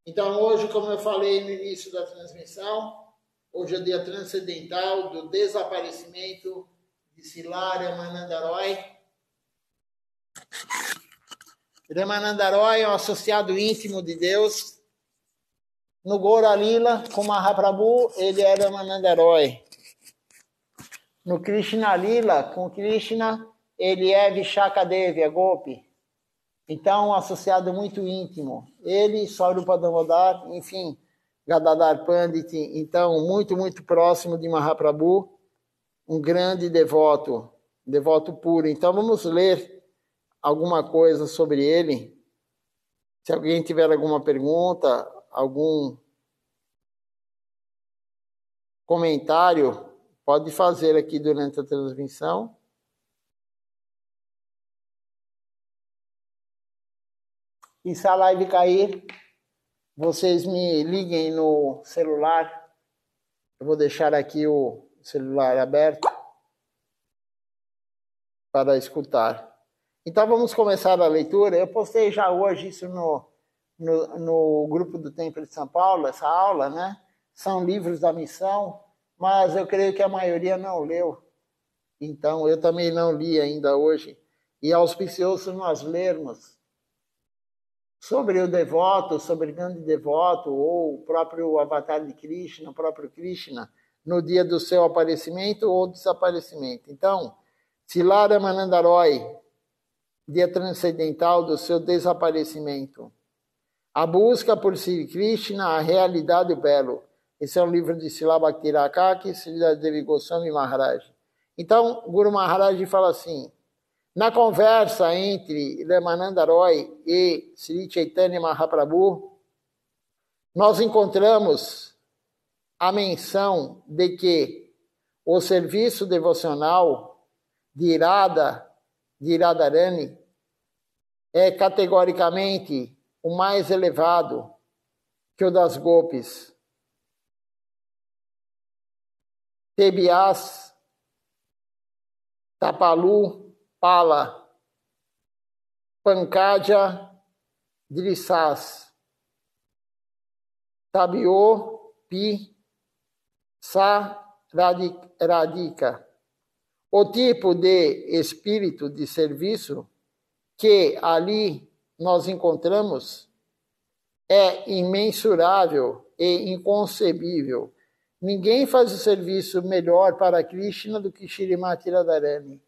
Então, hoje, como eu falei no início da transmissão, hoje é dia transcendental do desaparecimento de Srila Ramananda Roy. Ramananda Roy é um associado íntimo de Deus. No Gaura Lila, com Mahaprabhu, ele é Ramananda Roy. No Krishna Lila, com Krishna, ele é Vishaka Devi, a Gopi. Então, um associado muito íntimo. Ele, Swarupa Damodar, enfim, Gadadhar Pandit, então, muito, muito próximo de Mahaprabhu, um grande devoto puro. Então, vamos ler alguma coisa sobre ele. Se alguém tiver alguma pergunta, algum comentário, pode fazer aqui durante a transmissão. E se a live cair, vocês me liguem no celular. Eu vou deixar aqui o celular aberto para escutar. Então vamos começar a leitura. Eu postei já hoje isso no grupo do Templo de São Paulo, essa aula, né? São livros da missão, mas eu creio que a maioria não leu. Então eu também não li ainda hoje. E é auspicioso nós lermos sobre o devoto, sobre o grande devoto, ou o próprio avatar de Krishna, o próprio Krishna, no dia do seu aparecimento ou desaparecimento. Então, Srila Ramananda Roy, dia transcendental do seu desaparecimento. A busca por Sri Krishna, a realidade e o belo. Esse é um livro de Srila Bhakti Rakaki, Srila Devi Goswami Maharaj. Então, Guru Maharaj fala assim, na conversa entre Ramananda Roy e Sri Chaitanya Mahaprabhu, nós encontramos a menção de que o serviço devocional de Radharani é categoricamente o mais elevado que o das Gopis. Tebias, Tapalu, Pala, Pankadja, Drissas, Tabiô, Pi, Sa, Radhika. O tipo de espírito de serviço que ali nós encontramos é imensurável e inconcebível. Ninguém faz o serviço melhor para Krishna do que Shrimati Radharani.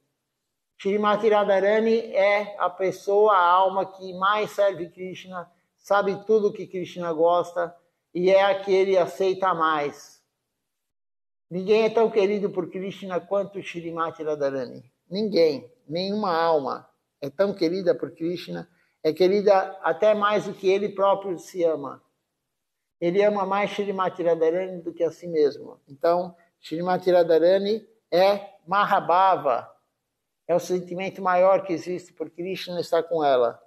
Shrimati Radharani é a pessoa, a alma que mais serve Krishna, sabe tudo o que Krishna gosta e é a que ele aceita mais. Ninguém é tão querido por Krishna quanto Shrimati Radharani. Ninguém, nenhuma alma é tão querida por Krishna, é querida até mais do que ele próprio se ama. Ele ama mais Shrimati Radharani do que a si mesmo. Então, Shrimati Radharani é Mahabhava. É o sentimento maior que existe por Krishna estar com ela.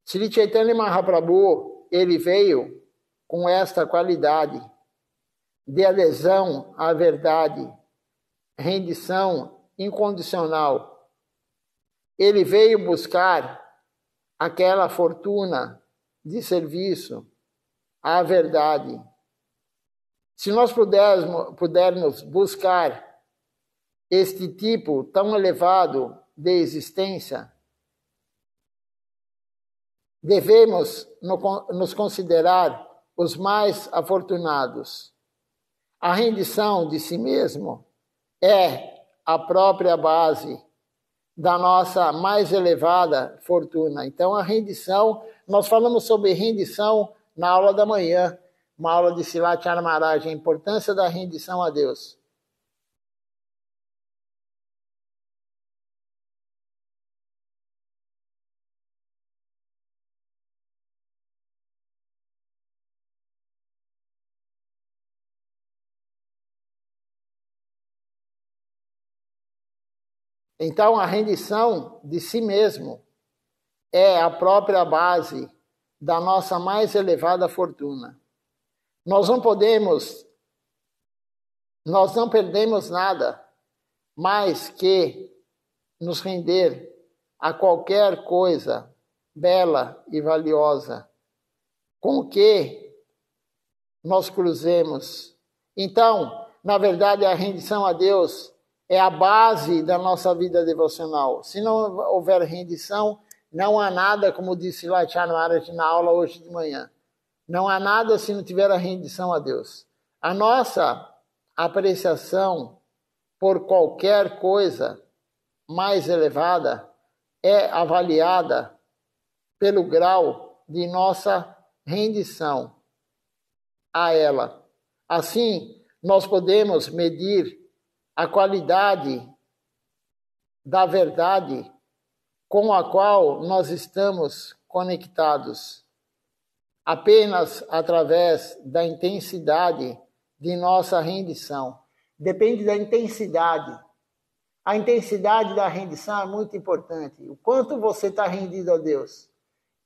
Sri Chaitanya Mahaprabhu, ele veio com esta qualidade de adesão à verdade, rendição incondicional. Ele veio buscar aquela fortuna de serviço à verdade. Se nós pudermos buscar este tipo tão elevado de existência, devemos nos considerar os mais afortunados. A rendição de si mesmo é a própria base da nossa mais elevada fortuna. Então, a rendição, nós falamos sobre rendição na aula da manhã, uma aula de Srila Maharaj, a importância da rendição a Deus. Então, a rendição de si mesmo é a própria base da nossa mais elevada fortuna. Nós não perdemos nada mais que nos render a qualquer coisa bela e valiosa com que nós cruzemos. Então, na verdade, a rendição a Deus é a base da nossa vida devocional. Se não houver rendição, não há nada, como disse lá Tiago Marat na aula hoje de manhã. Não há nada se não tiver a rendição a Deus. A nossa apreciação por qualquer coisa mais elevada é avaliada pelo grau de nossa rendição a ela. Assim, nós podemos medir a qualidade da verdade com a qual nós estamos conectados apenas através da intensidade de nossa rendição. Depende da intensidade. A intensidade da rendição é muito importante. O quanto você está rendido a Deus.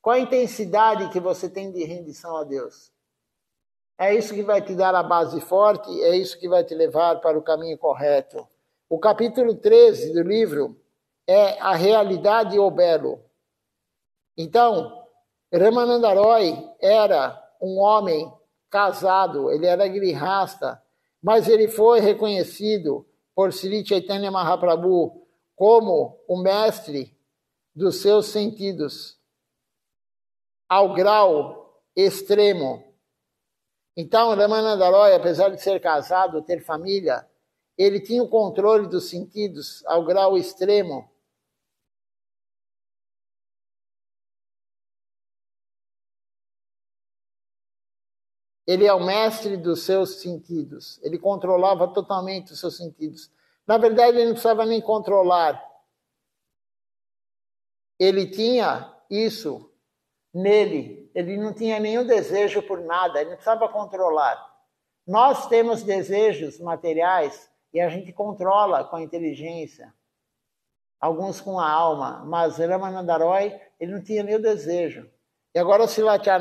Qual a intensidade que você tem de rendição a Deus? É isso que vai te dar a base forte, é isso que vai te levar para o caminho correto. O capítulo 13 do livro é a realidade e o belo. Então, Ramananda Roy era um homem casado, ele era grihasta, mas ele foi reconhecido por Sri Chaitanya Mahaprabhu como o mestre dos seus sentidos, ao grau extremo. Então, Ramananda Roy, apesar de ser casado, ter família, ele tinha o controle dos sentidos ao grau extremo. Ele é o mestre dos seus sentidos. Ele controlava totalmente os seus sentidos. Na verdade, ele não precisava nem controlar. Ele tinha isso nele. Ele não tinha nenhum desejo por nada. Ele não precisava controlar. Nós temos desejos materiais e a gente controla com a inteligência. Alguns com a alma. Mas Ramananda Roy, ele não tinha nenhum desejo. E agora o Siddhartha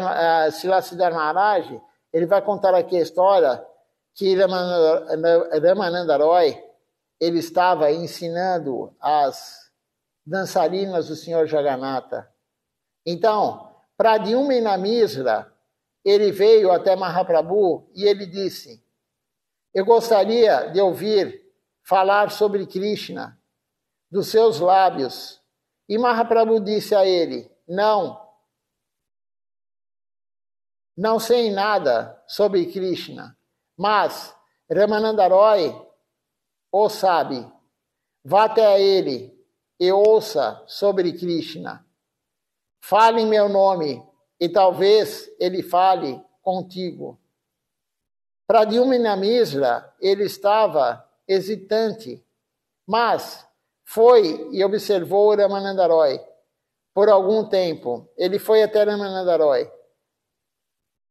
Maharaj, ele vai contar aqui a história que Ramananda Roy, ele estava ensinando as dançarinas do Senhor Jagannatha. Então, Pradyumna Misra, ele veio até Mahaprabhu e ele disse: eu gostaria de ouvir falar sobre Krishna dos seus lábios. E Mahaprabhu disse a ele: não sei nada sobre Krishna, mas Ramananda Roy o sabe. Vá até ele e ouça sobre Krishna. Fale em meu nome e talvez ele fale contigo. Pradyumna Misra, ele estava hesitante, mas foi e observou Ramananda Roy por algum tempo. Ele foi até Ramananda Roy.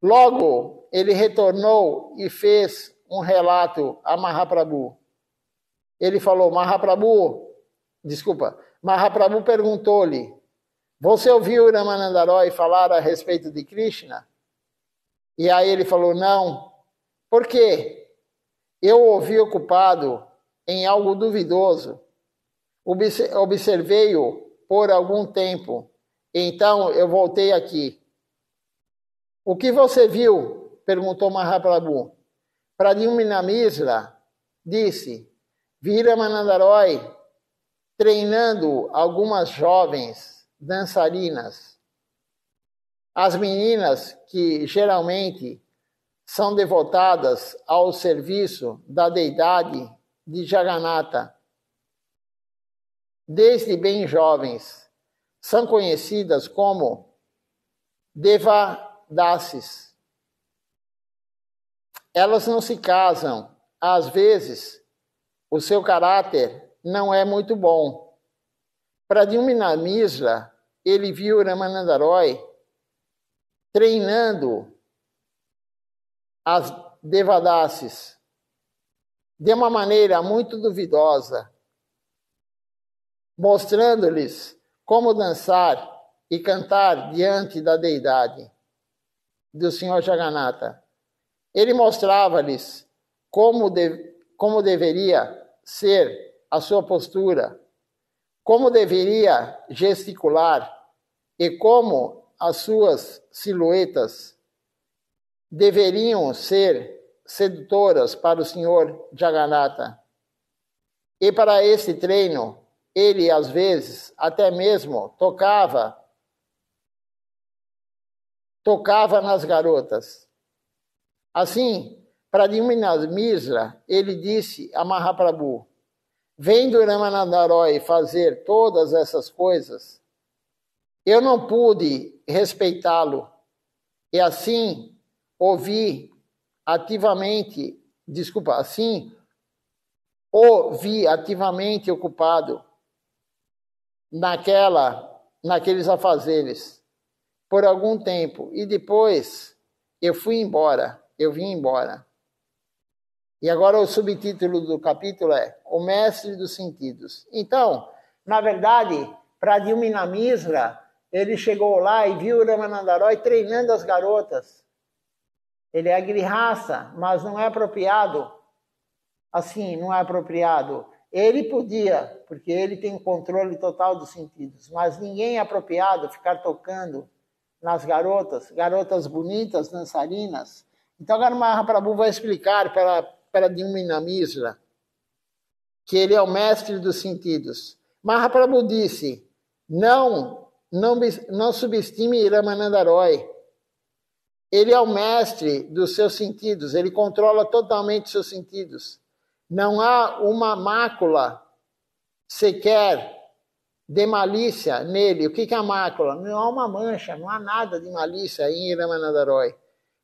Logo, ele retornou e fez um relato a Mahaprabhu. Ele falou, Mahaprabhu perguntou-lhe: você ouviu Ramananda Roy falar a respeito de Krishna? E aí ele falou, não. Por quê? Eu o ouvi ocupado em algo duvidoso. Observei-o por algum tempo. Então eu voltei aqui. O que você viu? Perguntou Mahaprabhu. Pradyumna Misra disse: vi Ramananda Roy treinando algumas jovens dançarinas. As meninas que geralmente são devotadas ao serviço da deidade de Jagannatha, desde bem jovens, são conhecidas como Devadasis. Elas não se casam. Às vezes, o seu caráter não é muito bom. Pradyumna Misra, ele viu Ramananda Roy treinando as Devadasis de uma maneira muito duvidosa, mostrando-lhes como dançar e cantar diante da deidade do Senhor Jagannatha. Ele mostrava-lhes como deveria ser a sua postura, como deveria gesticular e como as suas silhuetas deveriam ser sedutoras para o Senhor Jagannatha. E para esse treino, ele às vezes até mesmo tocava nas garotas. Assim, para Pradyumna Misra, ele disse a Mahaprabhu: vendo Ramananda Roy fazer todas essas coisas, eu não pude respeitá-lo, e assim o vi ativamente ocupado naqueles afazeres por algum tempo, e depois eu vim embora. E agora o subtítulo do capítulo é O Mestre dos Sentidos. Então, na verdade, Pradyumna Misra, ele chegou lá e viu Ramananda Roy treinando as garotas. Ele é grihasta, mas não é apropriado. Assim, não é apropriado. Ele podia, porque ele tem controle total dos sentidos, mas ninguém é apropriado ficar tocando nas garotas bonitas, dançarinas. Então agora o Mahaprabhu vai explicar para Pradyumna Misra que ele é o mestre dos sentidos. Mahaprabhu disse: não subestime Ramananda Roy. Ele é o mestre dos seus sentidos, ele controla totalmente seus sentidos. Não há uma mácula sequer de malícia nele. O que é a mácula? Não há uma mancha, não há nada de malícia em Ramananda Roy.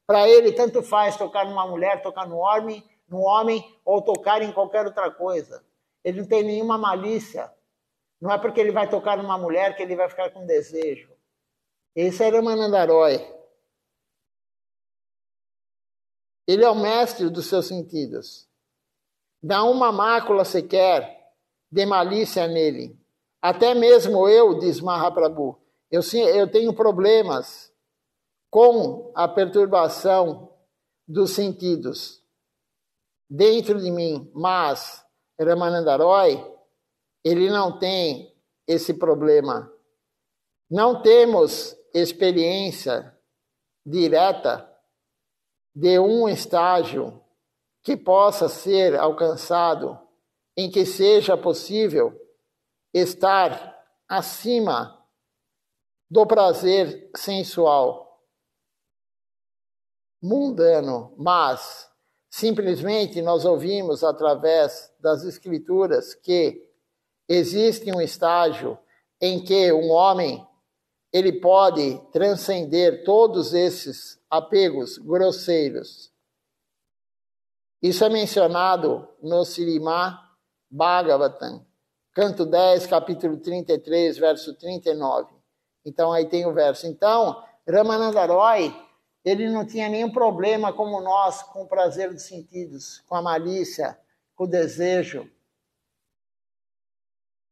Para ele, tanto faz tocar numa mulher, tocar no homem, ou tocar em qualquer outra coisa. Ele não tem nenhuma malícia. Não é porque ele vai tocar numa mulher que ele vai ficar com desejo. Esse é Ramananda Roy. Ele é o mestre dos seus sentidos. Não há uma mácula sequer de malícia nele. Até mesmo eu, diz Mahaprabhu, eu tenho problemas com a perturbação dos sentidos dentro de mim, mas Ramananda Roy, ele não tem esse problema. Não temos experiência direta de um estágio que possa ser alcançado em que seja possível estar acima do prazer sensual mundano, mas simplesmente nós ouvimos através das escrituras que existe um estágio em que um homem ele pode transcender todos esses apegos grosseiros. Isso é mencionado no Srimad Bhagavatam, canto 10, capítulo 33, verso 39. Então, aí tem o verso. Então, Ramananda Roy, ele não tinha nenhum problema como nós, com o prazer dos sentidos, com a malícia, com o desejo.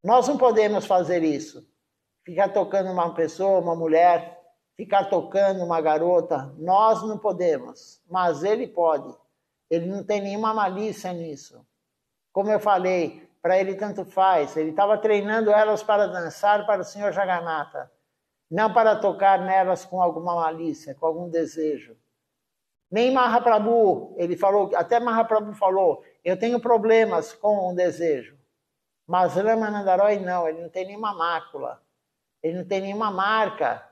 Nós não podemos fazer isso. Ficar tocando uma pessoa, uma mulher, ficar tocando uma garota, nós não podemos, mas ele pode. Ele não tem nenhuma malícia nisso. Como eu falei, para ele tanto faz. Ele estava treinando elas para dançar para o Senhor Jagannatha, não para tocar nelas com alguma malícia, com algum desejo. Nem Mahaprabhu, ele falou, até Mahaprabhu falou, eu tenho problemas com o desejo. Mas Ramananda Roy não, ele não tem nenhuma mácula. Ele não tem nenhuma marca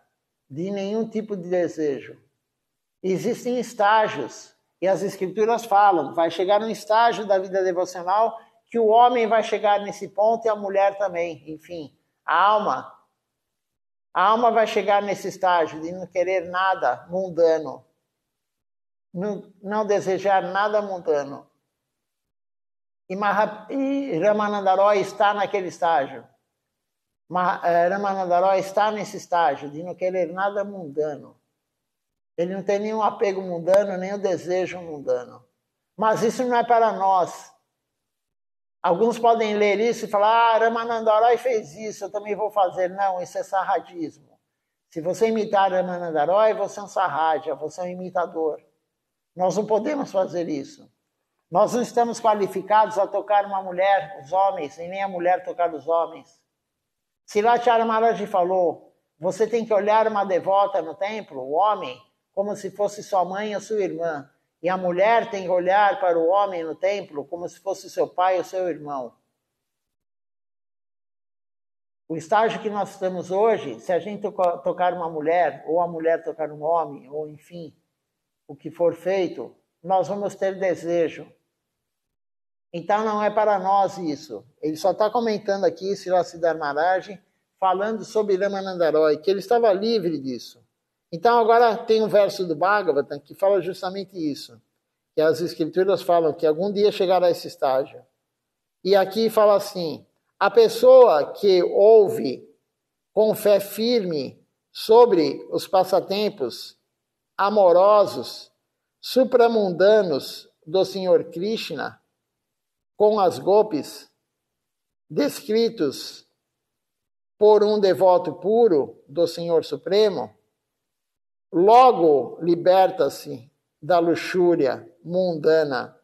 de nenhum tipo de desejo. Existem estágios. E as escrituras falam, vai chegar um estágio da vida devocional que o homem vai chegar nesse ponto e a mulher também. Enfim, a alma vai chegar nesse estágio de não querer nada mundano. Não desejar nada mundano. E Ramananda Roy está naquele estágio. Ramananda Roy está nesse estágio de não querer nada mundano. Ele não tem nenhum apego mundano, nem o desejo mundano. Mas isso não é para nós. Alguns podem ler isso e falar, Ramananda Roy fez isso, eu também vou fazer. Não, isso é sarradismo. Se você imitar Ramananda Roy, você é um sarraja, você é um imitador. Nós não podemos fazer isso. Nós não estamos qualificados a tocar uma mulher, os homens, e nem a mulher tocar os homens. Srilacharya Maharaj falou, você tem que olhar uma devota no templo, o homem, como se fosse sua mãe ou sua irmã. E a mulher tem que olhar para o homem no templo como se fosse seu pai ou seu irmão. O estágio que nós estamos hoje, se a gente tocar uma mulher, ou a mulher tocar um homem, ou enfim, o que for feito, nós vamos ter desejo. Então não é para nós isso. Ele só está comentando aqui, Srila Siddhartha Maharaj, falando sobre Ramananda Roy, que ele estava livre disso. Então agora tem um verso do Bhagavatam que fala justamente isso. Que as escrituras falam que algum dia chegará esse estágio. E aqui fala assim, a pessoa que ouve com fé firme sobre os passatempos amorosos, supramundanos do Senhor Krishna, com as gopis descritos por um devoto puro do Senhor Supremo, logo liberta-se da luxúria mundana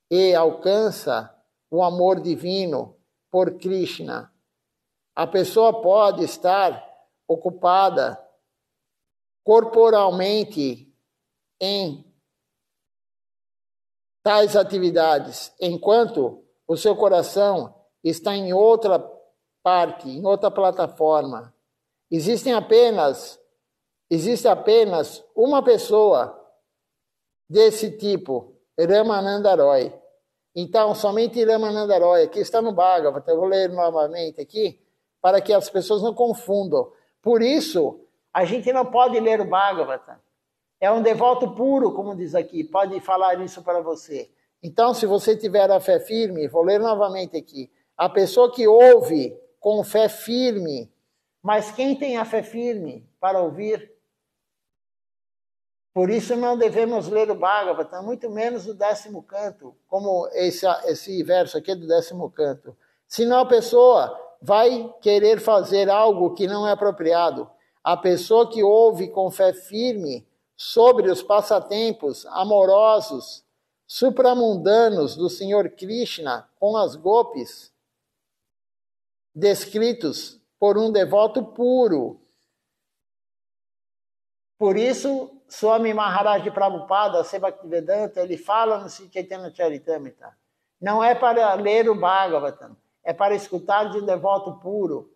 e alcança o amor divino por Krishna. A pessoa pode estar ocupada corporalmente em tais atividades, enquanto o seu coração está em outra parte, em outra plataforma. Existe apenas uma pessoa desse tipo, Ramananda Roy. Então, somente Ramananda Roy, aqui está no Bhagavatam, eu vou ler novamente aqui, para que as pessoas não confundam. Por isso, a gente não pode ler o Bhagavatam. É um devoto puro, como diz aqui, pode falar isso para você. Então, se você tiver a fé firme, vou ler novamente aqui, a pessoa que ouve com fé firme, mas quem tem a fé firme para ouvir? Por isso não devemos ler o Bhagavatam, muito menos o 10º canto, como esse verso aqui do 10º canto. Senão a pessoa vai querer fazer algo que não é apropriado. A pessoa que ouve com fé firme sobre os passatempos amorosos, supramundanos do Senhor Krishna com as gopis, descritos por um devoto puro. Por isso, Swami Maharaj Prabhupada, Bhaktivedanta, ele fala no Sri Chaitanya Charitamrita, não é para ler o Bhagavatam, é para escutar de um devoto puro.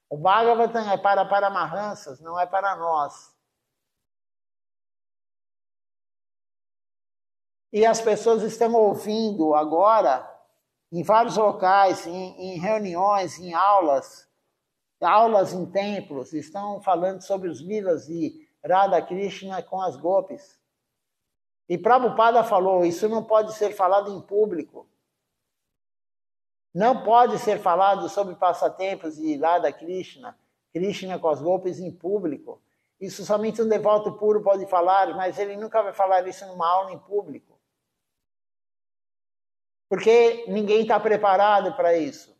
O Bhagavatam é para Paramahansas, não é para nós. E as pessoas estão ouvindo agora, em vários locais, em reuniões, em aulas em templos, estão falando sobre os lilas de Radha Krishna com as gopis. E Prabhupada falou, isso não pode ser falado em público. Não pode ser falado sobre passatempos de Radha Krishna, Krishna com as gopis em público. Isso somente um devoto puro pode falar, mas ele nunca vai falar isso numa aula em público. Porque ninguém está preparado para isso.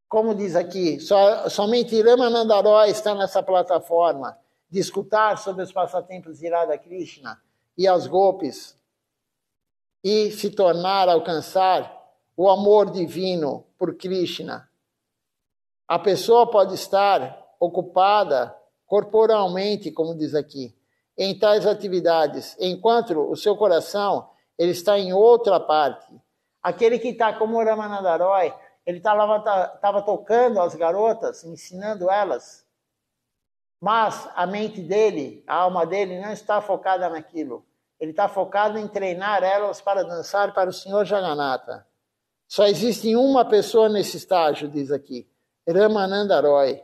Como diz aqui, somente Ramananda Roy está nessa plataforma de escutar sobre os passatempos de Radha Krishna e as gopis e se tornar, alcançar o amor divino por Krishna. A pessoa pode estar ocupada corporalmente, como diz aqui, em tais atividades, enquanto o seu coração ele está em outra parte. Aquele que está como Ramananda Roy, ele estava tocando as garotas, ensinando elas, mas a mente dele, a alma dele não está focada naquilo. Ele está focado em treinar elas para dançar para o Senhor Jagannatha. Só existe uma pessoa nesse estágio, diz aqui, Ramananda Roy.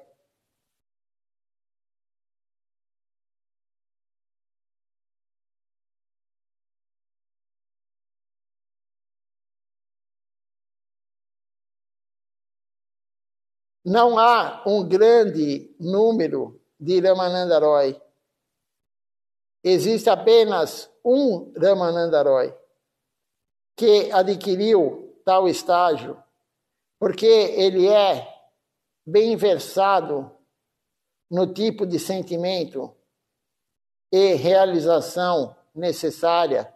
Não há um grande número de Ramananda Roy. Existe apenas um Ramananda Roy que adquiriu tal estágio, porque ele é bem versado no tipo de sentimento e realização necessária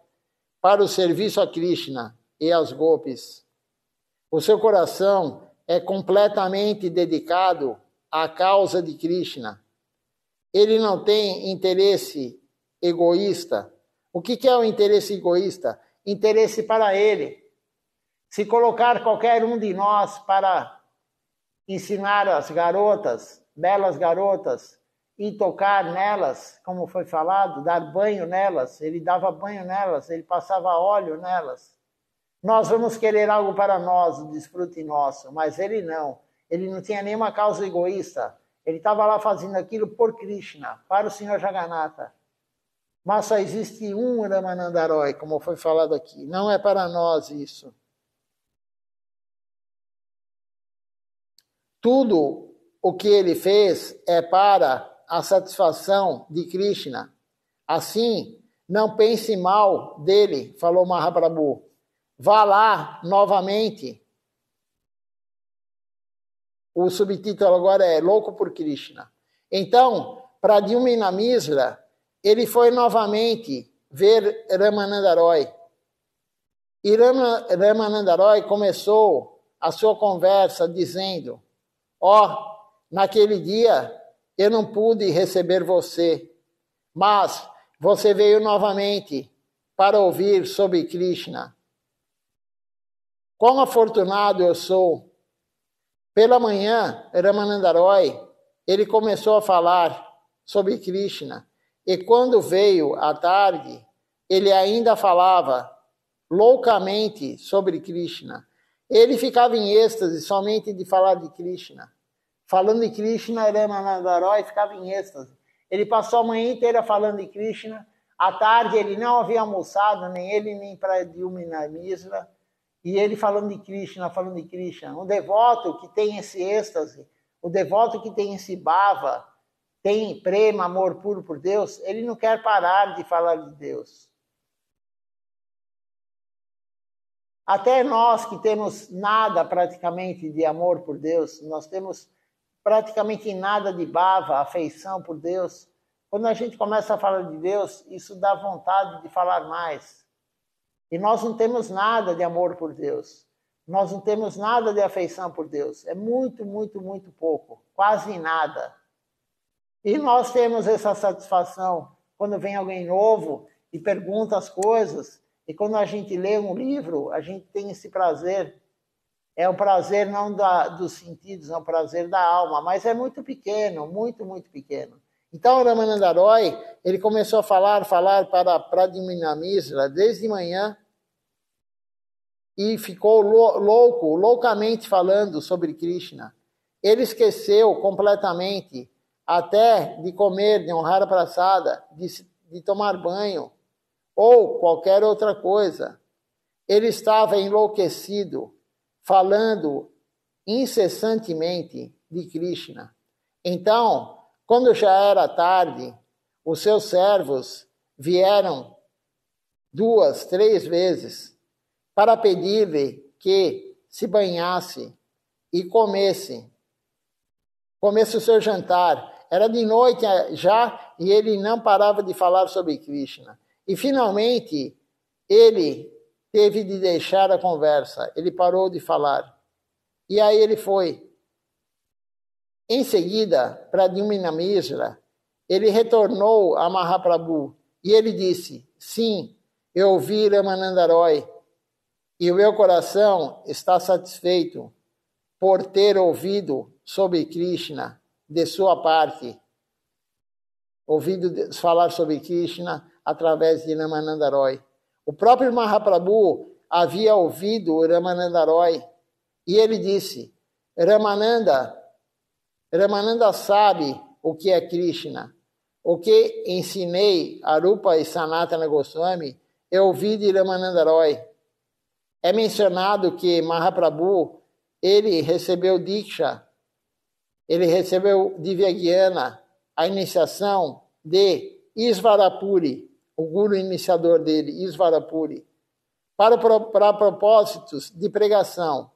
para o serviço a Krishna e às gopis. O seu coração é completamente dedicado à causa de Krishna. ele não tem interesse egoísta. O que é o interesse egoísta? Interesse para ele. Se colocar qualquer um de nós para ensinar as garotas, belas garotas, e tocar nelas, como foi falado, dar banho nelas, ele dava banho nelas, ele passava óleo nelas. Nós vamos querer algo para nós, o desfrute nosso, mas ele não tinha nenhuma causa egoísta, ele estava lá fazendo aquilo por Krishna, para o Senhor Jagannatha. Mas só existe um Ramanandaroi, como foi falado aqui, não é para nós isso. Tudo o que ele fez é para a satisfação de Krishna. Assim, não pense mal dele, falou Mahaprabhu. Vá lá novamente. O subtítulo agora é Louco por Krishna. Então, Pradyumna Misra, ele foi novamente ver Ramanandaroi. E Ramanandaroi começou a sua conversa dizendo: naquele dia eu não pude receber você, mas você veio novamente para ouvir sobre Krishna. Quão afortunado eu sou! Pela manhã, Ramanandaroi, ele começou a falar sobre Krishna, e quando veio à tarde, ele ainda falava loucamente sobre Krishna. Ele ficava em êxtase somente de falar de Krishna. Falando de Krishna, Ramanandaroi ficava em êxtase. Ele passou a manhã inteira falando de Krishna. À tarde ele não havia almoçado, nem ele, nem Pradyumna Misra. E ele falando de Krishna, falando de Krishna. Um devoto que tem esse êxtase, o devoto que tem esse bhava, tem prema, amor puro por Deus, ele não quer parar de falar de Deus. Até nós que temos nada praticamente de amor por Deus, nós temos praticamente nada de bhava, afeição por Deus. Quando a gente começa a falar de Deus, isso dá vontade de falar mais. E nós não temos nada de amor por Deus. Nós não temos nada de afeição por Deus. É muito, muito, muito pouco. Quase nada. E nós temos essa satisfação quando vem alguém novo e pergunta as coisas. E quando a gente lê um livro, a gente tem esse prazer. É o prazer não dos sentidos, é o prazer da alma. Mas é muito pequeno, muito, muito pequeno. Então, Ramanandaroi, ele começou a falar para Pradyumna Misra desde manhã e ficou loucamente falando sobre Krishna. Ele esqueceu completamente até de comer, de honrar a praçada, de tomar banho ou qualquer outra coisa. Ele estava enlouquecido, falando incessantemente de Krishna. Então, quando já era tarde, os seus servos vieram 2, 3 vezes para pedir-lhe que se banhasse e comesse o seu jantar. Era de noite já e ele não parava de falar sobre Krishna. E finalmente ele teve de deixar a conversa, ele parou de falar. E aí ele foi. Em seguida, Pradyumna Misra, ele retornou a Mahaprabhu e ele disse: sim, eu ouvi Ramanandaroi e o meu coração está satisfeito por ter ouvido sobre Krishna de sua parte, ouvido falar sobre Krishna através de Ramanandaroi. O próprio Mahaprabhu havia ouvido Ramanandaroi e ele disse: Ramananda sabe o que é Krishna. O que ensinei a Rupa e Sanatana Goswami, eu ouvi de Ramanandaroi. É mencionado que Mahaprabhu, ele recebeu Diksha, ele recebeu Divyagyan, a iniciação de Isvarapuri, o guru iniciador dele, Isvarapuri, para propósitos de pregação.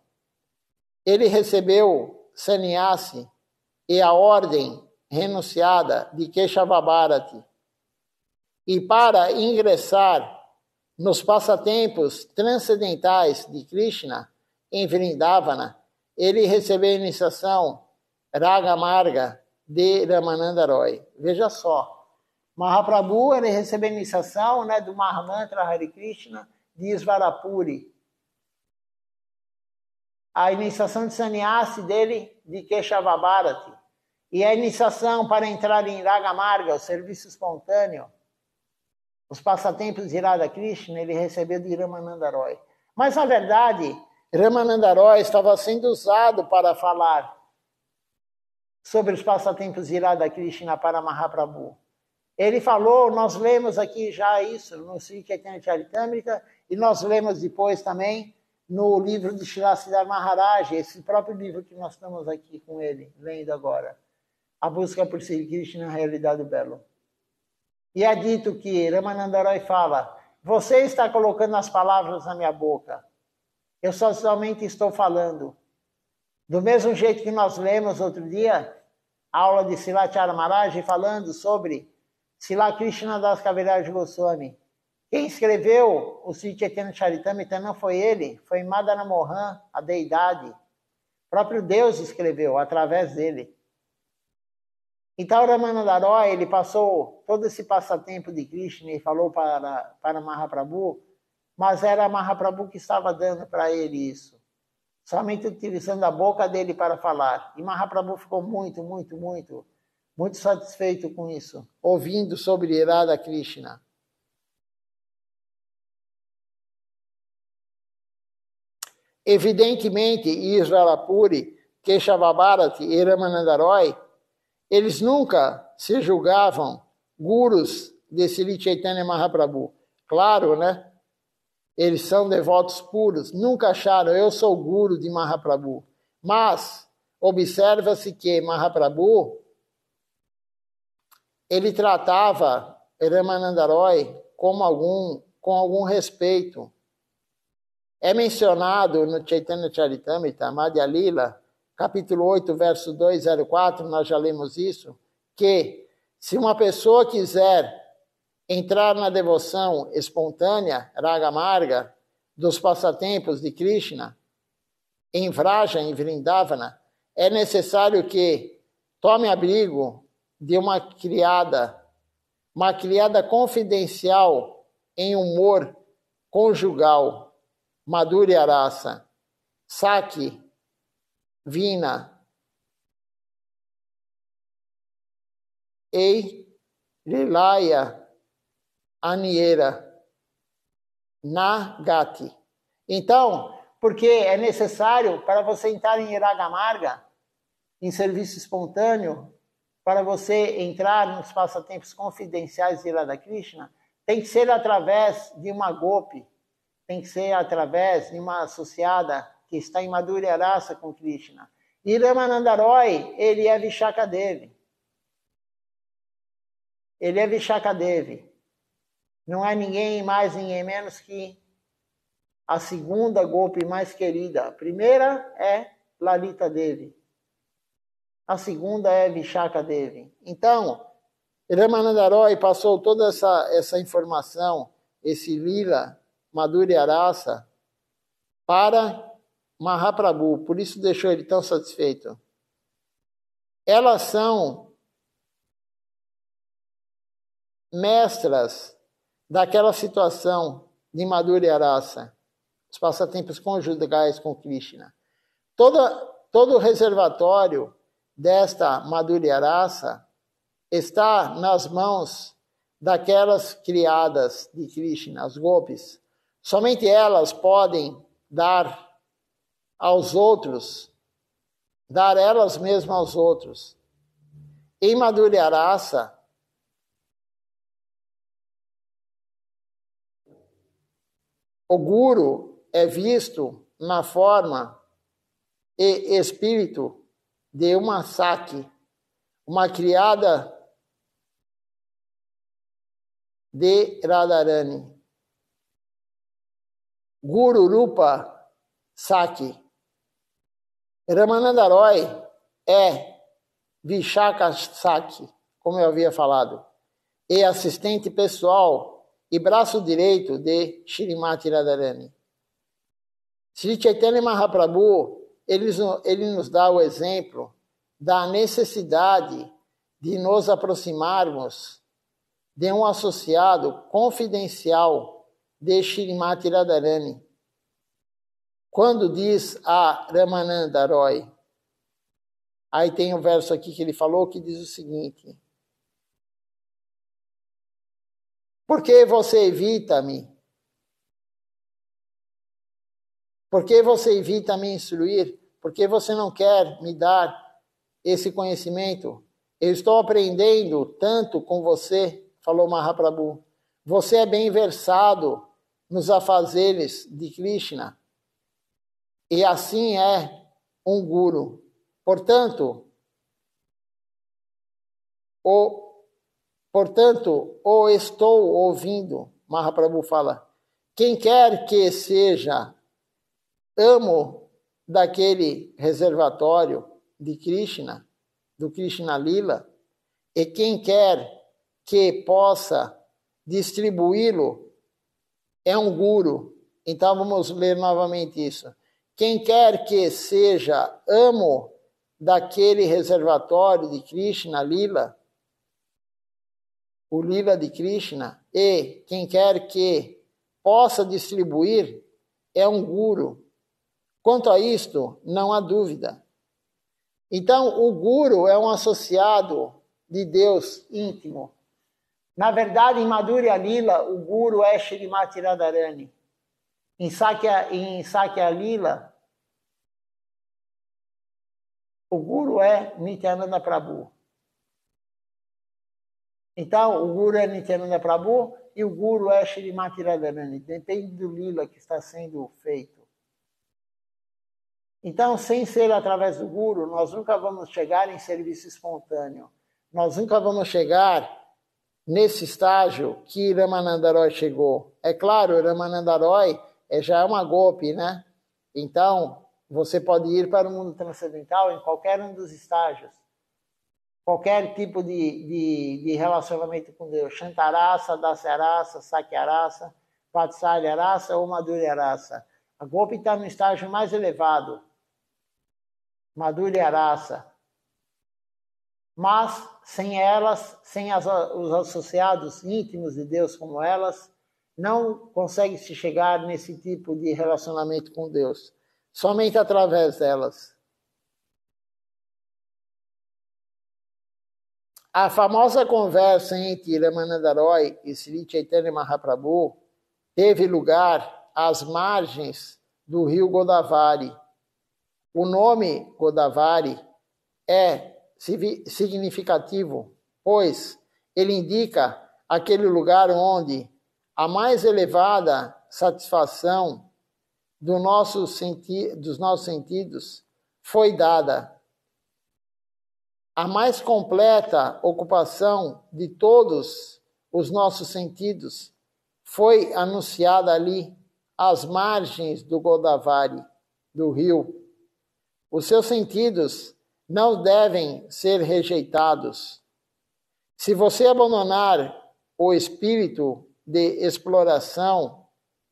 Ele recebeu sannyasi e a ordem renunciada de Keshava Bharati. E para ingressar nos passatempos transcendentais de Krishna em Vrindavana, ele recebeu a iniciação Raga Marga de Ramananda Roy. Veja só, Mahaprabhu ele recebeu a iniciação, né, do Mahamantra Hare Krishna de Svarapuri. A iniciação de sannyasi dele de Keshava Bharati. E a iniciação para entrar em Raga Marga, o serviço espontâneo, os passatempos de Radha Krishna, ele recebeu de Ramananda Roy. Mas, na verdade, Ramananda Roy estava sendo usado para falar sobre os passatempos de Radha Krishna para Mahaprabhu. Ele falou, nós lemos aqui já isso no Sri Chaitanya Charitamrita, e nós lemos depois também no livro de Srila Siddhar Maharaj, esse próprio livro que nós estamos aqui com ele, lendo agora. A busca por Sri Krishna, a realidade do belo. E é dito que Ramananda Roy fala, você está colocando as palavras na minha boca. Eu só somente estou falando. Do mesmo jeito que nós lemos outro dia, a aula de Srila Maharaj falando sobre Srila Krishna Das Kaviraj Goswami. Quem escreveu o Sri Chaitanya Charitamrita não foi ele, foi Madana Mohan, a deidade. O próprio Deus escreveu através dele. Então, Ramananda Roy, ele passou todo esse passatempo de Krishna e falou para Mahaprabhu, mas era Mahaprabhu que estava dando para ele isso. Somente utilizando a boca dele para falar. E Mahaprabhu ficou muito satisfeito com isso, ouvindo sobre Radha Krishna. Evidentemente, Svarapuri, Keshava Bharati e Ramananda Roy, eles nunca se julgavam gurus de Sri Chaitanya Mahaprabhu. Claro, né? Eles são devotos puros. Nunca acharam, eu sou guru de Mahaprabhu. Mas, observa-se que Mahaprabhu, ele tratava Ramananda Roy com algum respeito. É mencionado no Chaitanya Charitamrita, Madhya Lila, capítulo 8, verso 204, nós já lemos isso, que se uma pessoa quiser entrar na devoção espontânea, Raga Marga, dos passatempos de Krishna, em Vraja, em Vrindavana, é necessário que tome abrigo de uma criada confidencial em humor conjugal, Madhurya Rasa, Saki, Vina, Lilaya, Aniera, Nagati. Então, porque é necessário para você entrar em Raga Marga, em serviço espontâneo, para você entrar nos passatempos confidenciais de Radha Krishna, tem que ser através de uma gopi, tem que ser através de uma associada que está em Madhurya Rasa com Krishna. E Ramananda Roy, ele é Vishaka Devi. Ele é Vishaka Devi. Não é ninguém mais, ninguém menos que a segunda gopi mais querida. A primeira é Lalita Devi. A segunda é Vishaka Devi. Então, Ramananda Roy passou toda essa informação, esse lila, Madhurya Rasa, para Mahaprabhu, por isso deixou ele tão satisfeito. Elas são mestras daquela situação de Madhurya Rasa, os passatempos conjugais com Krishna. Todo o reservatório desta Madhurya Rasa está nas mãos daquelas criadas de Krishna, as gopis. Somente elas podem dar aos outros, dar elas mesmas aos outros. Em Madhurya Rasa, o guru é visto na forma e espírito de uma Saki, uma criada de Radharani. Guru Rupa Saki. Ramananda Roy é Vishaka Saki, como eu havia falado, e assistente pessoal e braço direito de Shrimati Radharani. Sri Chaitanya Mahaprabhu, ele nos dá o exemplo da necessidade de nos aproximarmos de um associado confidencial de Shrimati Radharani. Quando diz a Ramananda Roy, aí tem um verso aqui que ele falou que diz o seguinte: por que você evita-me? Por que você evita me instruir? Por que você não quer me dar esse conhecimento? Eu estou aprendendo tanto com você, falou Mahaprabhu. Você é bem versado nos afazeres de Krishna. E assim é um guru. Portanto, o estou ouvindo, Mahaprabhu fala. Quem quer que seja amo daquele reservatório de Krishna, do Krishna Lila, e quem quer que possa distribuí-lo é um guru. Então vamos ler novamente isso. Quem quer que seja amo daquele reservatório de Krishna Lila, o Lila de Krishna, e quem quer que possa distribuir é um guru. Quanto a isto, não há dúvida. Então, o guru é um associado de Deus íntimo. Na verdade, em Madhurya Lila, o guru é Shrimati Radharani. Em Sakya Lila, o guru é Nityananda Prabhu. Então, o guru é Nityananda Prabhu e o guru é Shrimati Radharani. Depende do lila que está sendo feito. Então, sem ser através do guru, nós nunca vamos chegar em serviço espontâneo. Nós nunca vamos chegar nesse estágio que Ramananda Roy chegou. É claro, Ramananda Roy já é uma golpe, né? Então, você pode ir para o mundo transcendental em qualquer um dos estágios. Qualquer tipo de relacionamento com Deus. Shantarasa, Dasyarasa, Sakyarasa, Vatsalyarasa ou Madhuryarasa. A golpe está no estágio mais elevado. Madhuryarasa. Mas, sem elas, sem os associados íntimos de Deus como elas, não consegue se chegar nesse tipo de relacionamento com Deus. Somente através delas. A famosa conversa entre Ramananda Roy e Sri Chaitanya Mahaprabhu teve lugar às margens do rio Godavari. O nome Godavari é significativo, pois ele indica aquele lugar onde a mais elevada satisfação dos nossos sentidos foi dada. A mais completa ocupação de todos os nossos sentidos foi anunciada ali, às margens do Godavari, do rio. Os seus sentidos não devem ser rejeitados. Se você abandonar o espírito de exploração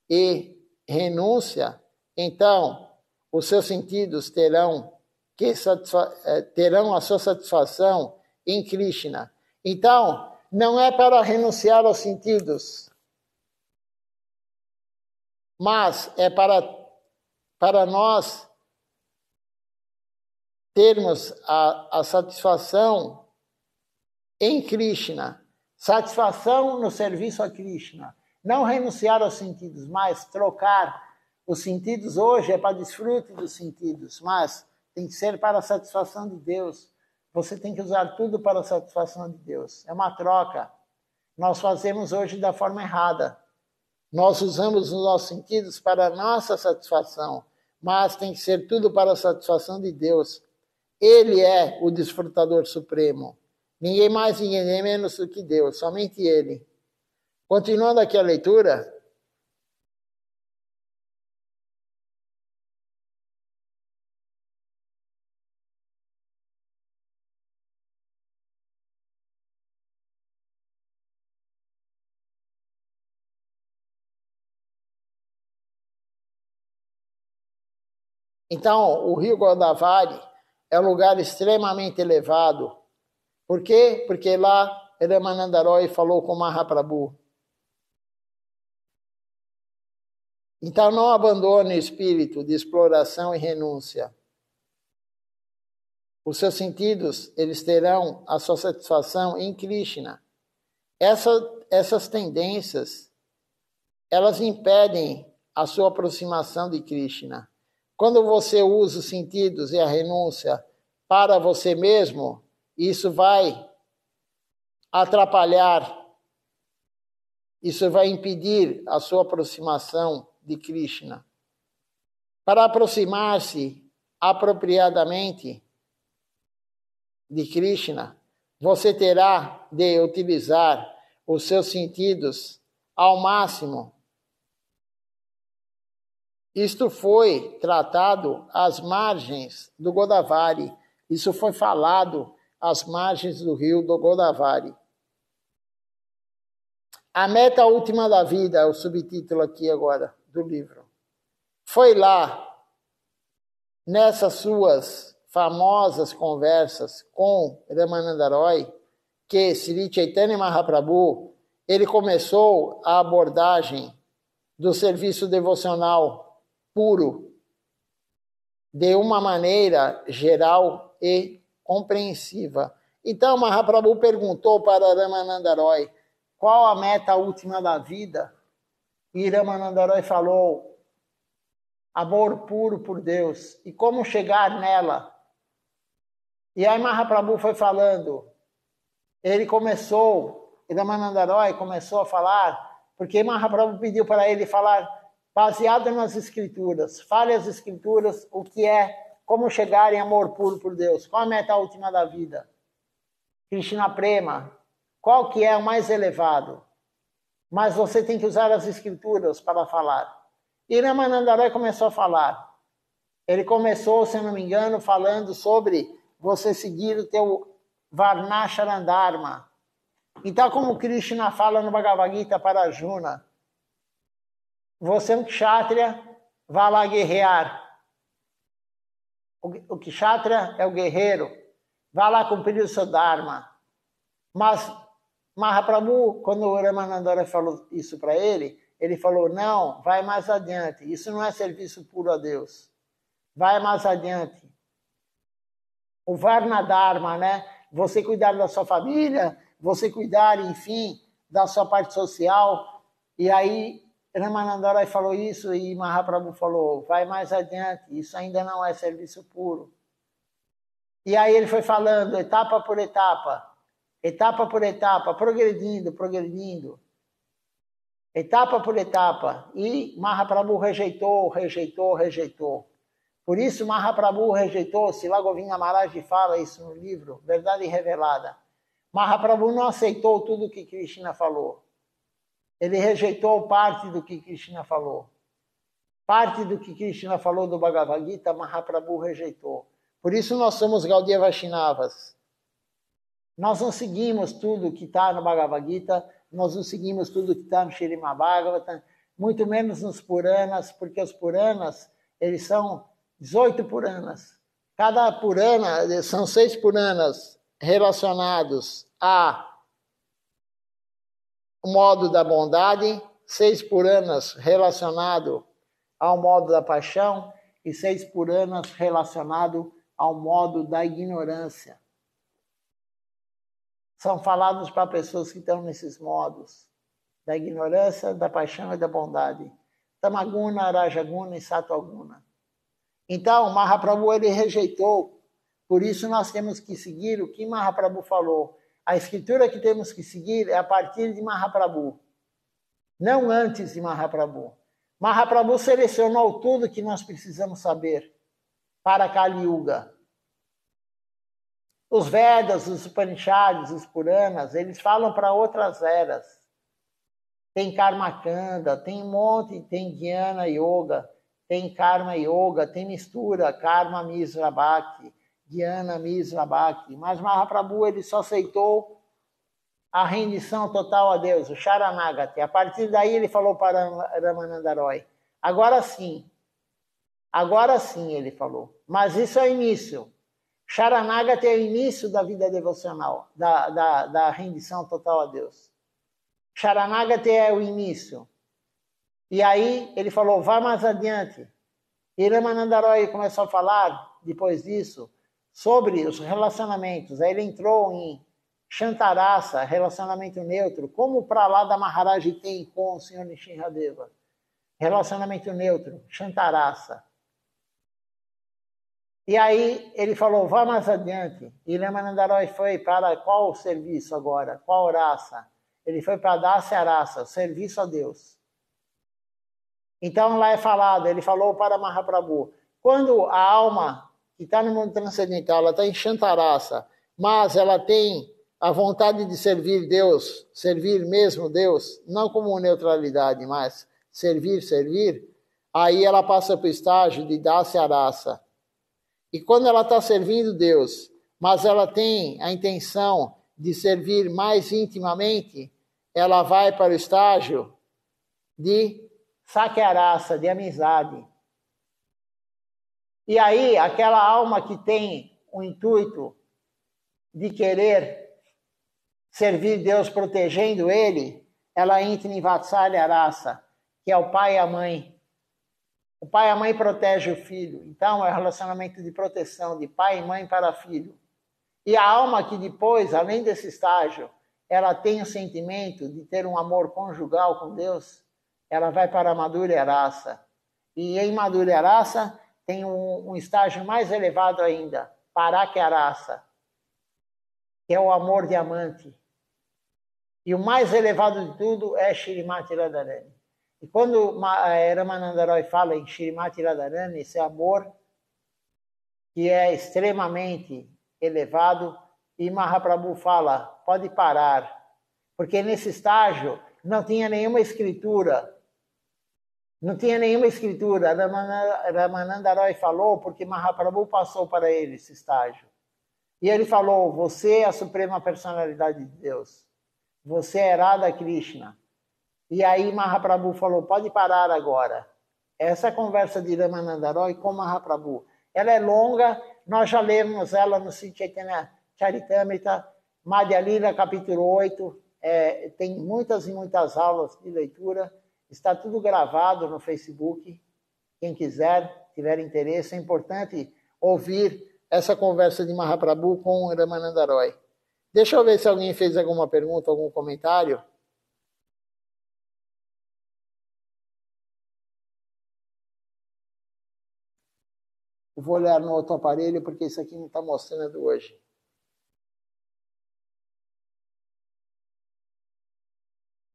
e renúncia, então os seus sentidos terão a sua satisfação em Krishna. Então, não é para renunciar aos sentidos, mas é para nós termos a satisfação em Krishna. Satisfação no serviço a Krishna. Não renunciar aos sentidos, mas trocar. Os sentidos hoje é para desfrute dos sentidos, mas tem que ser para a satisfação de Deus. Você tem que usar tudo para a satisfação de Deus. É uma troca. Nós fazemos hoje da forma errada. Nós usamos os nossos sentidos para a nossa satisfação, mas tem que ser tudo para a satisfação de Deus. Ele é o desfrutador supremo. Ninguém mais, ninguém menos do que Deus, somente Ele. Continuando aqui a leitura. Então, o rio Godavari é um lugar extremamente elevado Por quê? Porque lá Ramananda Roy falou com Mahaprabhu. Então não abandone o espírito de exploração e renúncia. Os seus sentidos, eles terão a sua satisfação em Krishna. Essas tendências, elas impedem a sua aproximação de Krishna. Quando você usa os sentidos e a renúncia para você mesmo, isso vai atrapalhar, isso vai impedir a sua aproximação de Krishna. Para aproximar-se apropriadamente de Krishna, você terá de utilizar os seus sentidos ao máximo. Isto foi tratado às margens do Godavari. Isso foi falado às margens do rio do Godavari. A meta última da vida, é o subtítulo aqui agora do livro. Foi lá, nessas suas famosas conversas com Ramananda Roy, que Sri Chaitanya Mahaprabhu, ele começou a abordagem do serviço devocional puro, de uma maneira geral e compreensiva. Então Mahaprabhu perguntou para Ramananda Roy qual a meta última da vida, e Ramananda Roy falou: amor puro por Deus. E como chegar nela? E aí Mahaprabhu foi falando, Ramananda Roy começou a falar, porque Mahaprabhu pediu para ele falar baseado nas escrituras. Fale as escrituras o que é, como chegar em amor puro por Deus. Qual a meta última da vida? Krishna Prema. Qual que é o mais elevado? Mas você tem que usar as escrituras para falar. E Ramananda Roy começou a falar. Ele começou, se não me engano, falando sobre você seguir o teu Varnashram Dharma. Então, como Krishna fala no Bhagavad Gita para Arjuna, você é um kshatriya, vá lá guerrear. O kshatriya é o guerreiro, vá lá cumprir o seu Dharma. Mas Mahaprabhu, quando o Ramananda Roy falou isso para ele falou, não, vai mais adiante. Isso não é serviço puro a Deus. Vai mais adiante. O Varna Dharma, né? Você cuidar da sua família, você cuidar, enfim, da sua parte social. E aí Ramananda Roy falou isso e Mahaprabhu falou, vai mais adiante. Isso ainda não é serviço puro. E aí ele foi falando, etapa por etapa, progredindo. Etapa por etapa. E Mahaprabhu rejeitou. Por isso Mahaprabhu rejeitou, Srila Govinda Maharaj fala isso no livro, Verdade Revelada. Mahaprabhu não aceitou tudo o que Krishna falou. Ele rejeitou parte do que Krishna falou. Parte do que Krishna falou do Bhagavad Gita, Mahaprabhu rejeitou. Por isso nós somos Gaudiya Vaishnavas. Nós não seguimos tudo que está no Bhagavad Gita, nós não seguimos tudo que está no Śrīmad Bhagavatam, muito menos nos Puranas, porque os Puranas, eles são 18 Puranas. Cada Purana, são 6 Puranas relacionados ao modo da bondade, 6 Puranas relacionados ao modo da paixão e 6 Puranas relacionados ao modo da ignorância. São falados para pessoas que estão nesses modos, da ignorância, da paixão e da bondade. Tamaguna, Rajaguna e Sattva-guna. Então, Mahaprabhu ele rejeitou. Por isso nós temos que seguir o que Mahaprabhu falou. A escritura que temos que seguir é a partir de Mahaprabhu, não antes de Mahaprabhu. Mahaprabhu selecionou tudo que nós precisamos saber para Kali Yuga. Os Vedas, os Upanishads, os Puranas, eles falam para outras eras. Tem Karmakanda, tem um monte, tem Jnana Yoga, tem Karma Yoga, tem mistura, Karma Misra Bhakti, Jnana Misra Bhakti. Mas Mahaprabhu ele só aceitou a rendição total a Deus, o Sharanagati. A partir daí ele falou para Ramananda Roy, agora sim ele falou. Mas isso é o início. Sharanagati é o início da vida devocional, da rendição total a Deus. Sharanagati é o início. E aí ele falou, vá mais adiante. E Ramananda Roy começou a falar, depois disso, sobre os relacionamentos. Aí ele entrou em Shantarasa, relacionamento neutro, como para lá da Maharaj tem com o Sr. Nishinradeva. Relacionamento neutro, Shantarasa. E aí ele falou, vá mais adiante. E Ramananda Roy foi para qual serviço agora? Qual raça? Ele foi para Dasya Rasa, serviço a Deus. Então lá é falado, ele falou para Mahaprabhu, quando a alma que está no mundo transcendental, ela está em Shantarasa, mas ela tem a vontade de servir Deus, servir mesmo Deus, não como neutralidade, mas servir, aí ela passa para o estágio de Dasya Rasa. E quando ela está servindo Deus, mas ela tem a intenção de servir mais intimamente, ela vai para o estágio de Sakyarasa, de amizade. E aí, aquela alma que tem o intuito de querer servir Deus protegendo ele, ela entra em Vatsalya Rasa, que é o pai e a mãe. O pai e a mãe protegem o filho. Então, é um relacionamento de proteção, de pai e mãe para filho. E a alma que depois, além desse estágio, ela tem o sentimento de ter um amor conjugal com Deus, ela vai para a Madhurya Rasa. E em Madhurya Rasa tem um estágio mais elevado ainda, Parakya Rasa, que é o amor diamante. E o mais elevado de tudo é Shrimati Radharani. E quando Ramananda Roy fala em Shrimati Radharani, esse amor que é extremamente elevado, e Mahaprabhu fala, pode parar, porque nesse estágio não tinha nenhuma escritura. Não tinha nenhuma escritura. Ramananda Roy falou porque Mahaprabhu passou para ele esse estágio. E ele falou, você é a suprema personalidade de Deus. Você é Radha Krishna. E aí Mahaprabhu falou, pode parar agora. Essa conversa de Ramananda Roy com Mahaprabhu, ela é longa, nós já lemos ela no Sri Chaitanya Charitamrita, Madhya Lila, capítulo 8, tem muitas e muitas aulas de leitura, está tudo gravado no Facebook, quem quiser, tiver interesse, é importante ouvir essa conversa de Mahaprabhu com Ramananda Roy. Deixa eu ver se alguém fez alguma pergunta, algum comentário. Eu vou olhar no outro aparelho, porque isso aqui não está mostrando hoje.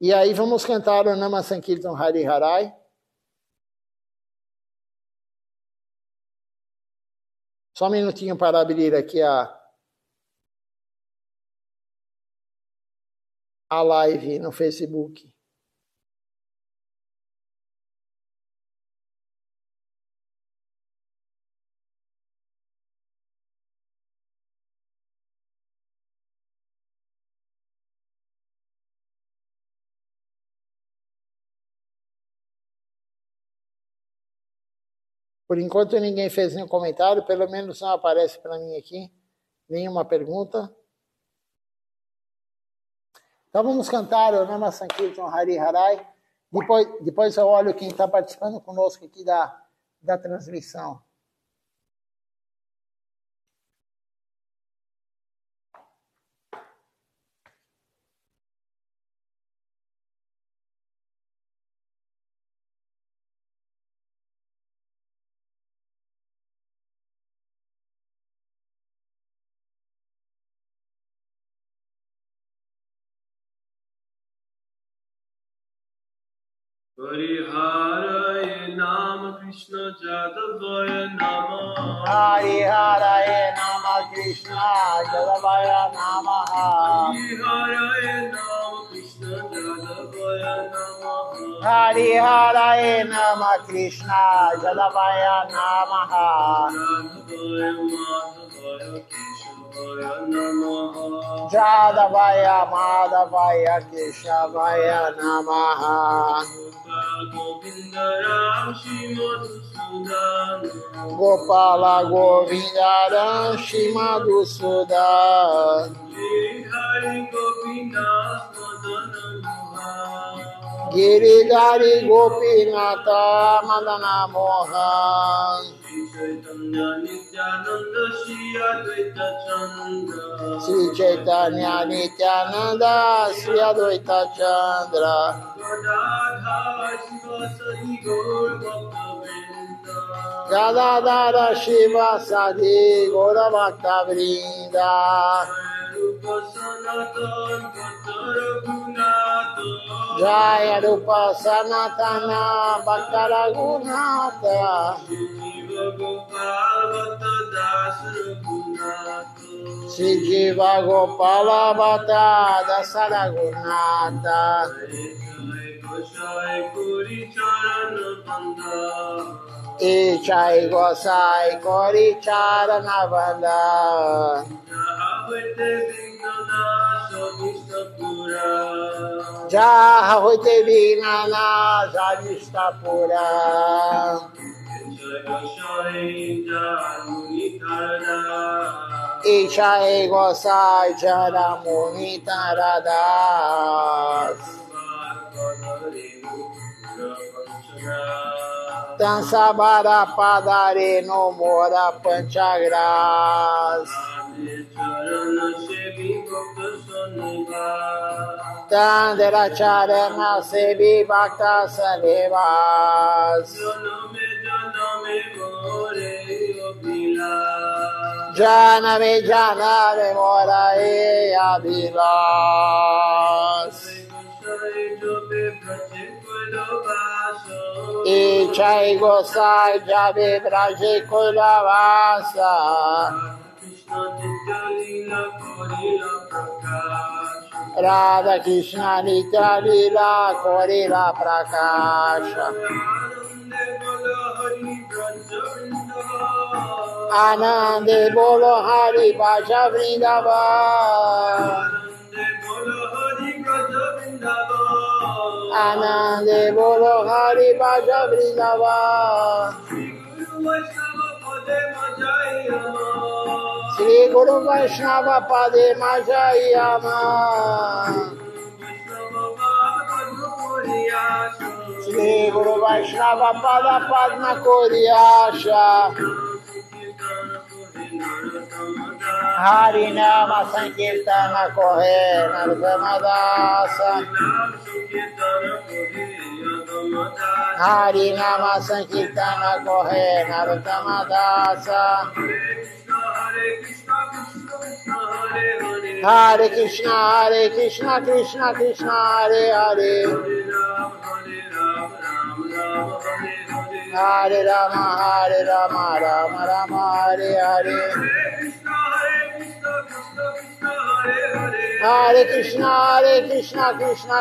E aí vamos cantar o Nama Sankirtan Hari Harai. Só um minutinho para abrir aqui a live no Facebook. Por enquanto ninguém fez nenhum comentário, pelo menos não aparece para mim aqui nenhuma pergunta. Então vamos cantar o Nama Sankirtan Hari Harai. Depois eu olho quem está participando conosco aqui da transmissão. Hare Nama Krishna Jadavaya Namaha. Hare Nama Krishna Jadavaya Namaha. Hare Nama Krishna Jadavaya Namaha. Hare Nama Krishna Jadavaya Namaha. Jadavaya Madhavaya Keshava. Jadavaya Madhavaya Keshavaya Namaha. Gopala Govindaram Shimadhusudan. Giridhari Gopinata Madana Mohan. Sri Chaitanya Nityananda Sri Advaita Chandra. Gadadara Shiva Sadi Gaura Bhakta Vrinda. Jaya Rupa Sanatana Bhakta Raghunatha. Sri Jiva Gopala Bhatta Dasa Raghunatha. Ichai Gosai Kori Charana Vanda. Jaha Hoite Vinana Janistapura. Ichai Gosai Jara Munitaradas. Tansabara Padare no Mora Panchagras. Tandera Charana Sebi Bhakta Salevas. Janame Janame Mora E Abilas. Ichai Gosai Jabe Braje Koilavasa. Radha Krishna Nitya Lila Korila Prakasha. Anande Bolo Hari Bhaja Vrindavan. Anande Bolo Hari Bhaja Vrindavan. Sri Guru Vaishnava Pade Majayama. Sri Guru Vaishnava Pada Padma Koriyasha. Harinama Sankirtana Kohe Nargamadasa. Harinama Sankirtana Kohe Nargamadasa. Hare Krishna Krishna Krishna Hare Hare. Hare Rama Rama Rama Hare Hare. Hare Krishna Krishna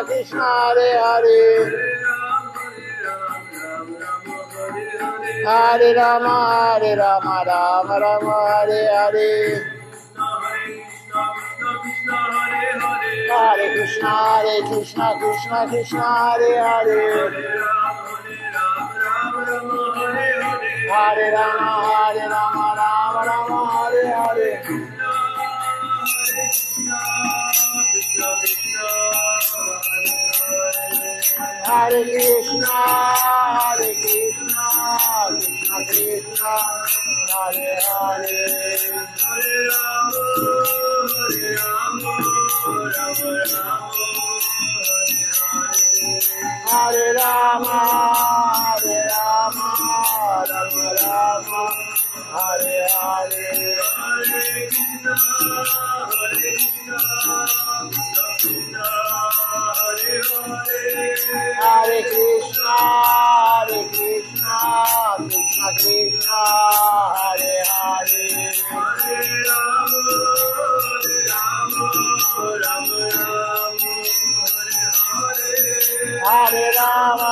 Krishna Hare Hare. Hare Rama Rama Rama Hare Hare. Hare Krishna Krishna Krishna Hare Hare. Hare Rama Rama Rama Hare Hare. Hare Krishna Krishna Krishna Hare Hare. Hare Rama Rama Hare Rama Rama Hare Hare. Hare Krishna Krishna Krishna Hare Hare. Hare Rama Rama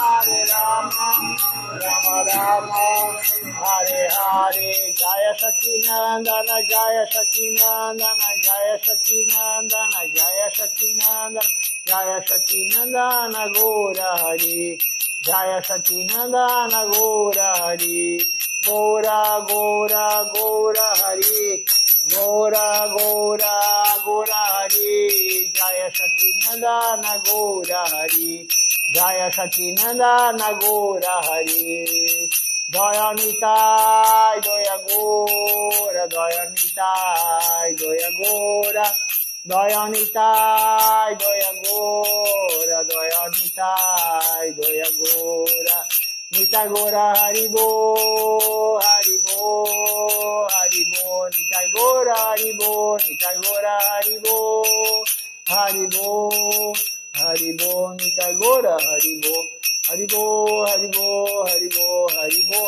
Hare Rama Rama Rama Hare Hare, Jaya Sakinandana, Jaya Sakinandana, Jaya Sakinandana, Jaya Sakinandana, Jaya Sakinandana, Gora Hari, Jaya Sakinandana, Gora Hari, Gora Gora Gora Hari, Gora Gora Gora Hari, Jaya Sakinandana, Gora Hari, Jaya Sakinandana, Gora Hari. Daya Nitai, Daya Gora, Daya Nitai, Daya Gora, Daya Nitai, Daya Gora, Daya Nitai, Daya Gora, Nitai Gora Haribo, Haribo, Haribo, Nitai Gora Haribo, Nitai Gora Haribo, Haribo, Haribo, Nitai Gora Haribo. Haribo, Haribo, Haribo, Haribo,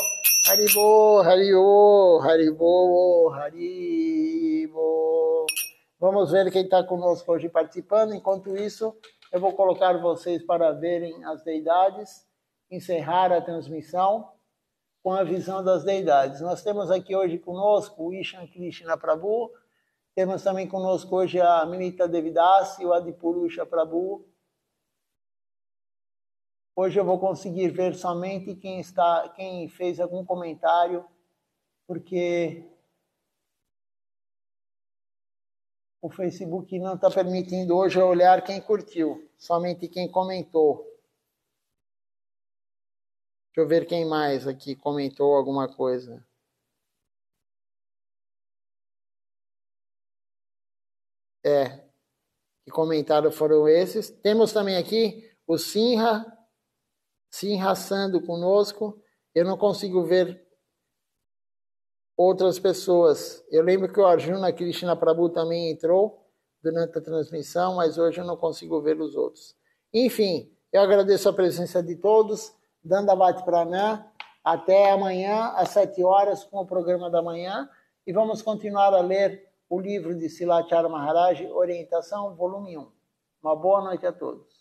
Haribo, Haribo, Haribo, Haribo. Vamos ver quem está conosco hoje participando. Enquanto isso, eu vou colocar vocês para verem as deidades, encerrar a transmissão com a visão das deidades. Nós temos aqui hoje conosco o Ishan Krishna Prabhu, temos também conosco hoje a Minita Devidasi, o Adipurusha Prabhu. Hoje eu vou conseguir ver somente quem fez algum comentário, porque o Facebook não está permitindo hoje eu olhar quem curtiu, somente quem comentou. Deixa eu ver quem mais aqui comentou alguma coisa. Que comentários foram esses? Temos também aqui o Sinha Sando conosco. Eu não consigo ver outras pessoas. Eu lembro que o Arjuna Krishna Prabhu também entrou durante a transmissão, mas hoje eu não consigo ver os outros. Enfim, eu agradeço a presença de todos. Dandavat Pranam. Até amanhã, às 7 horas, com o programa da manhã. E vamos continuar a ler o livro de Silachara Maharaj, Orientação, volume 1. Uma boa noite a todos.